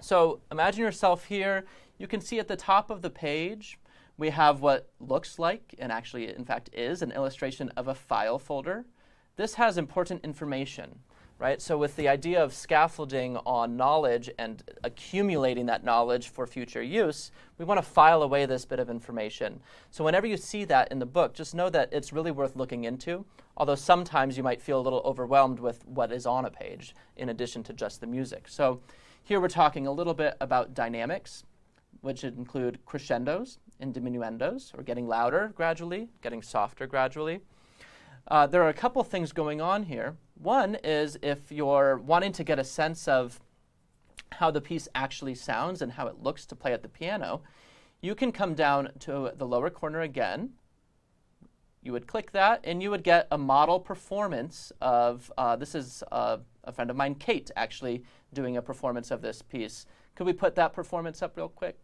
So imagine yourself here. You can see at the top of the page, we have what looks like, and actually in fact is, an illustration of a file folder. This has important information, right? So with the idea of scaffolding on knowledge and accumulating that knowledge for future use, we want to file away this bit of information. So whenever you see that in the book, just know that it's really worth looking into, although sometimes you might feel a little overwhelmed with what is on a page in addition to just the music. So here we're talking a little bit about dynamics, which include crescendos and diminuendos, or getting louder gradually, getting softer gradually. There are a couple things going on here. One is if you're wanting to get a sense of how the piece actually sounds and how it looks to play at the piano, you can come down to the lower corner again. You would click that, and you would get a model performance of, this is a friend of mine, Kate, actually doing a performance of this piece. Could we put that performance up real quick?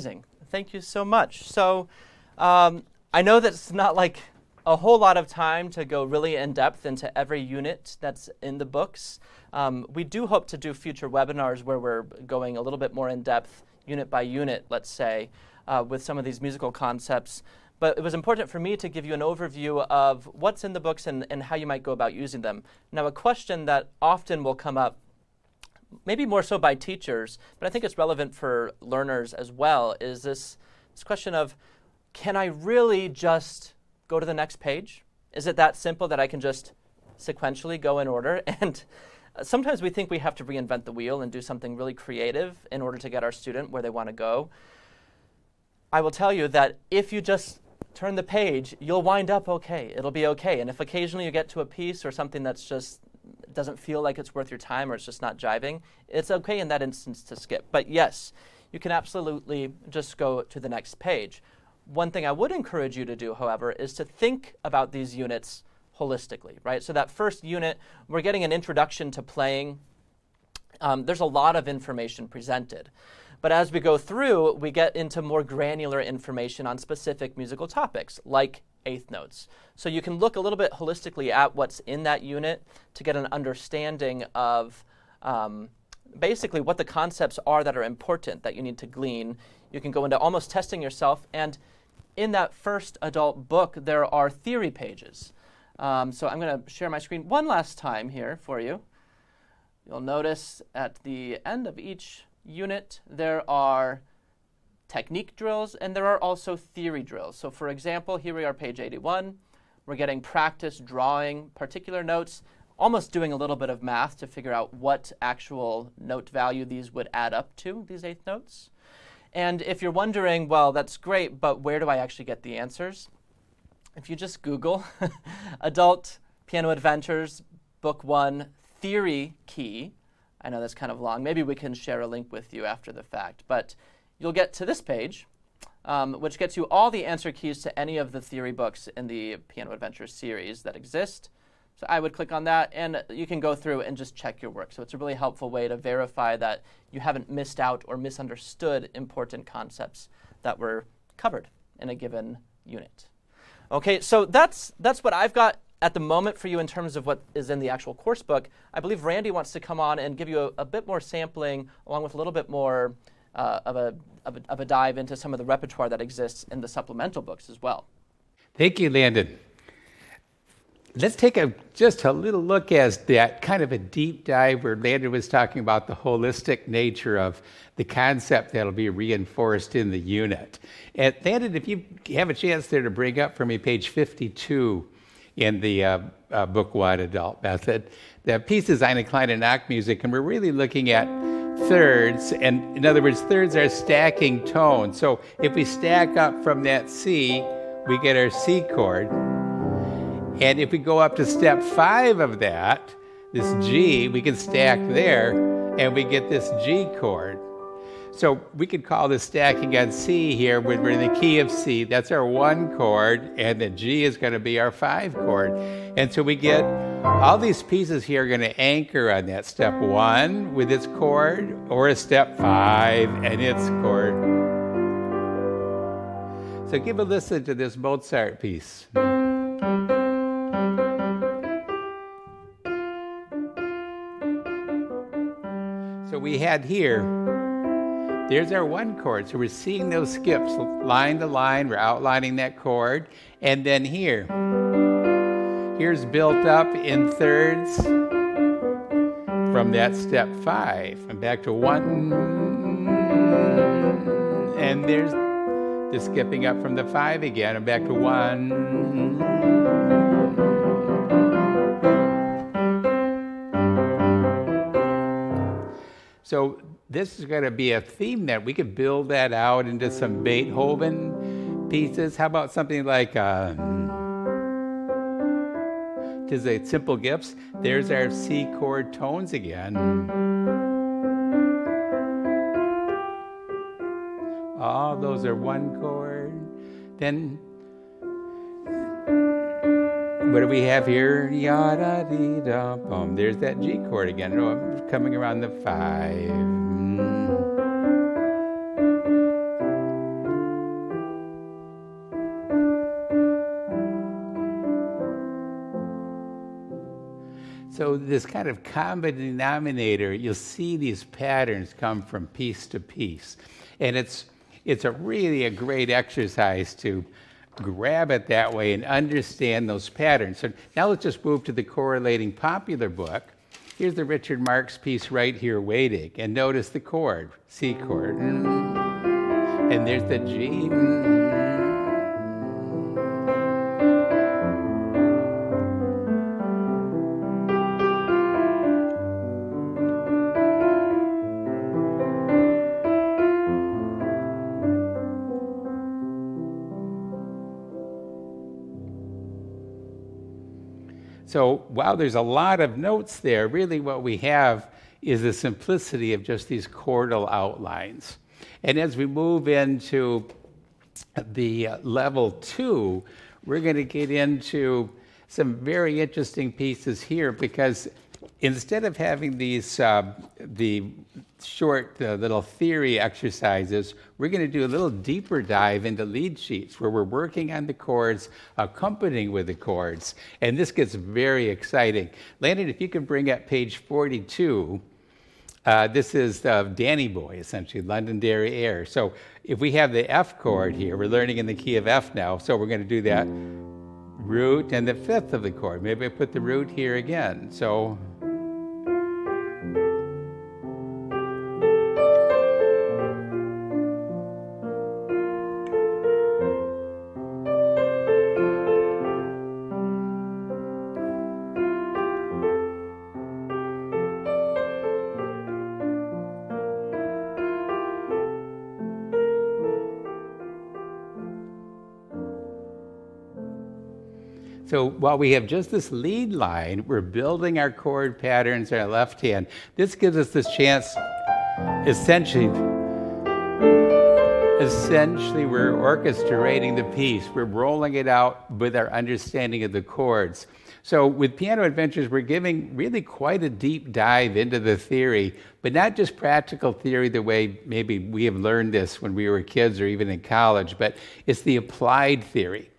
amazing. Thank you so much. So I know that it's not like a whole lot of time to go really in depth into every unit that's in the books. We do hope to do future webinars where we're going a little bit more in depth, unit by unit, let's say, with some of these musical concepts. But it was important for me to give you an overview of what's in the books and how you might go about using them. Now, a question that often will come up, maybe more so by teachers, but I think it's relevant for learners as well, is this question of, can I really just go to the next page? Is it that simple that I can just sequentially go in order? And sometimes we think we have to reinvent the wheel and do something really creative in order to get our student where they want to go. I will tell you that if you just turn the page, you'll wind up okay. It'll be okay. And if occasionally you get to a piece or something that's just doesn't feel like it's worth your time or it's just not jiving, it's okay in that instance to skip. But yes, you can absolutely just go to the next page. One thing I would encourage you to do, however, is to think about these units holistically, right? So that first unit, we're getting an introduction to playing. There's a lot of information presented. But as we go through, we get into more granular information on specific musical topics, like eighth notes. So you can look a little bit holistically at what's in that unit to get an understanding of basically what the concepts are that are important that you need to glean. You can go into almost testing yourself. And in that first adult book, there are theory pages. So I'm going to share my screen one last time here for you. You'll notice at the end of each unit, there are technique drills, and there are also theory drills. So for example, here we are, page 81. We're getting practice drawing particular notes, almost doing a little bit of math to figure out what actual note value these would add up to, these eighth notes. And if you're wondering, well, that's great, but where do I actually get the answers? If you just Google Adult Piano Adventures, Book 1, Theory Key, I know that's kind of long. Maybe we can share a link with you after the fact. But you'll get to this page, which gets you all the answer keys to any of the theory books in the Piano Adventures series that exist. So I would click on that, and you can go through and just check your work. So it's a really helpful way to verify that you haven't missed out or misunderstood important concepts that were covered in a given unit. Okay, so that's what I've got at the moment for you in terms of what is in the actual course book. I believe Randy wants to come on and give you a bit more sampling, along with a little bit more of a dive into some of the repertoire that exists in the supplemental books as well. Thank you, Landon. Let's take just a little look at that kind of a deep dive where Landon was talking about the holistic nature of the concept that'll be reinforced in the unit. And Landon, if you have a chance there to bring up for me page 52 in the Book 1 Adult Method, the piece design in Klein and Knock music, and we're really looking at thirds, and in other words, thirds are stacking tones. So if we stack up from that C, we get our C chord. And if we go up to step 5 of that, this G, we can stack there, and we get this G chord. So we could call this stacking on C here, when we're in the key of C. That's our 1 chord, and the G is going to be our 5 chord. And so we get all these pieces here are going to anchor on that step 1 with its chord, or a step 5 and its chord. So give a listen to this Mozart piece. So we had here, there's our 1 chord. So we're seeing those skips line to line. We're outlining that chord. And then here's built up in thirds from that step 5. And back to 1. And there's the skipping up from the 5 again. And back to 1. So this is going to be a theme that we could build that out into some Beethoven pieces. How about something like to the simple gifts? There's our C chord tones again. Oh, those are 1 chord. Then what do we have here? Ya-da-dee-da-bum. There's that G chord again. No, I'm coming around the 5. So this kind of common denominator, you'll see these patterns come from piece to piece. And it's a great exercise to grab it that way and understand those patterns. So now let's just move to the correlating popular book. Here's the Richard Marx piece right here, Waiting. And notice the chord, C chord. And there's the G. So while there's a lot of notes there, really what we have is the simplicity of just these chordal outlines. And as we move into the level 2, we're going to get into some very interesting pieces here, because instead of having these the short little theory exercises, we're going to do a little deeper dive into lead sheets where we're working on the chords, accompanying with the chords. And this gets very exciting. Landon, if you can bring up page 42, this is Danny Boy, essentially, Londonderry Air. So if we have the F chord here, we're learning in the key of F now, so we're going to do that root and the 5th of the chord. Maybe I put the root here again. So So while we have just this lead line, we're building our chord patterns in our left hand. This gives us this chance, essentially we're orchestrating the piece. We're rolling it out with our understanding of the chords. So with Piano Adventures, we're giving really quite a deep dive into the theory, but not just practical theory the way maybe we have learned this when we were kids or even in college, but it's the applied theory.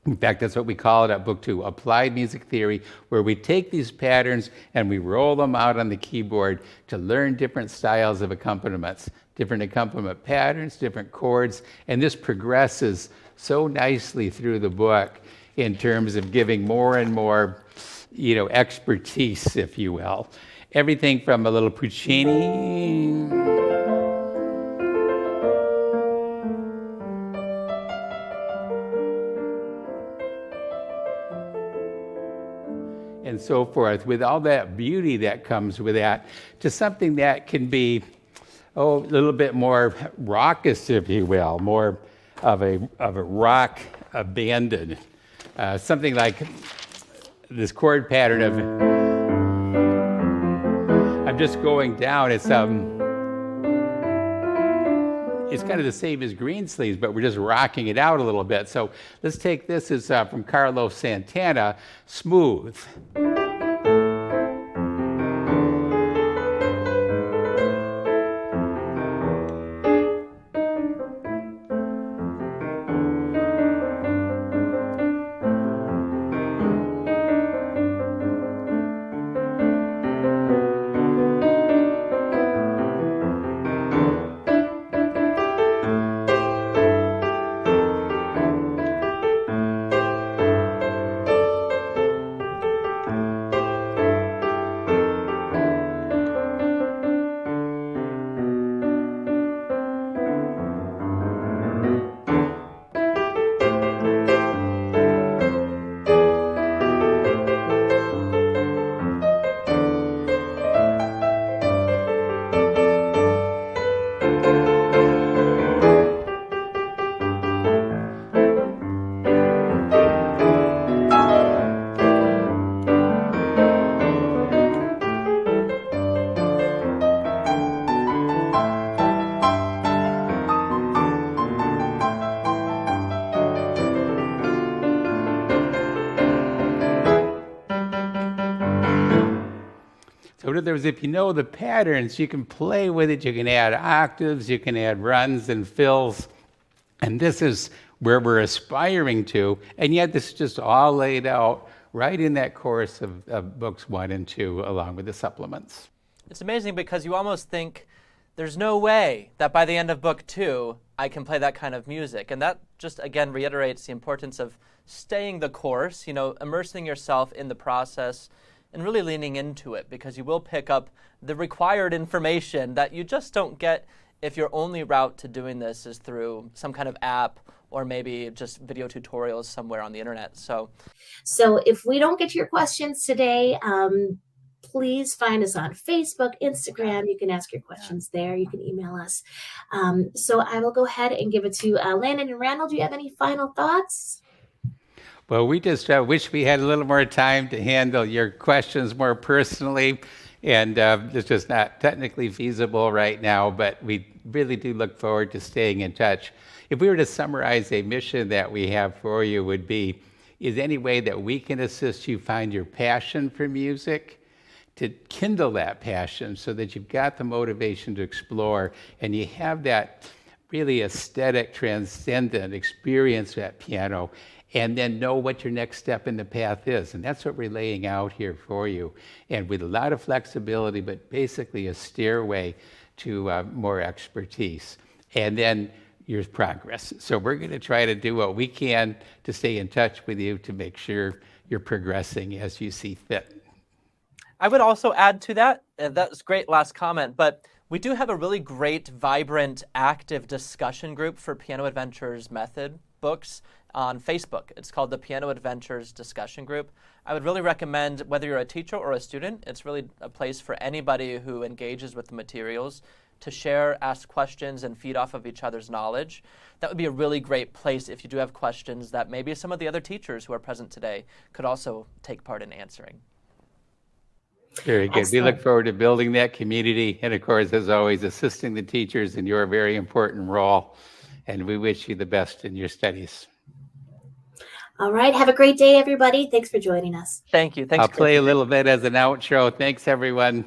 In fact, that's what we call it at Book 2, Applied Music Theory, where we take these patterns and we roll them out on the keyboard to learn different styles of accompaniments, different accompaniment patterns, different chords, and this progresses so nicely through the book in terms of giving more and more, expertise, if you will. Everything from a little Puccini, and so forth, with all that beauty that comes with that, to something that can be, a little bit more raucous, if you will, more of a rock abandon. Something like this chord pattern of, I'm just going down, it's kind of the same as Greensleeves, but we're just rocking it out a little bit. So let's take this as from Carlos Santana, Smooth. So in other words, if you know the patterns, you can play with it. You can add octaves, you can add runs and fills. And this is where we're aspiring to. And yet this is just all laid out right in that course of books 1 and 2, along with the supplements. It's amazing because you almost think there's no way that by the end of book 2, I can play that kind of music. And that just, again, reiterates the importance of staying the course, immersing yourself in the process and really leaning into it, because you will pick up the required information that you just don't get if your only route to doing this is through some kind of app or maybe just video tutorials somewhere on the internet. So if we don't get to your questions today, please find us on Facebook, Instagram. You can ask your questions there. You can email us. So I will go ahead and give it to Landon and Randall. Do you have any final thoughts? Well, we just wish we had a little more time to handle your questions more personally. And it's just not technically feasible right now, but we really do look forward to staying in touch. If we were to summarize a mission that we have for you, would be, is any way that we can assist you find your passion for music, to kindle that passion so that you've got the motivation to explore and you have that really aesthetic, transcendent experience at piano, and then know what your next step in the path is. And that's what we're laying out here for you. And with a lot of flexibility, but basically a stairway to more expertise. And then your progress. So we're going to try to do what we can to stay in touch with you to make sure you're progressing as you see fit. I would also add to that, that's great last comment, but we do have a really great, vibrant, active discussion group for Piano Adventures Method books on Facebook. It's called the Piano Adventures Discussion Group. I would really recommend, whether you're a teacher or a student, it's really a place for anybody who engages with the materials to share, ask questions, and feed off of each other's knowledge. That would be a really great place if you do have questions that maybe some of the other teachers who are present today could also take part in answering. Very good. Excellent. We look forward to building that community and, of course, as always, assisting the teachers in your very important role. And we wish you the best in your studies. All right. Have a great day, everybody. Thanks for joining us. Thank you. Thanks. I'll play a little bit as an outro. Thanks, everyone.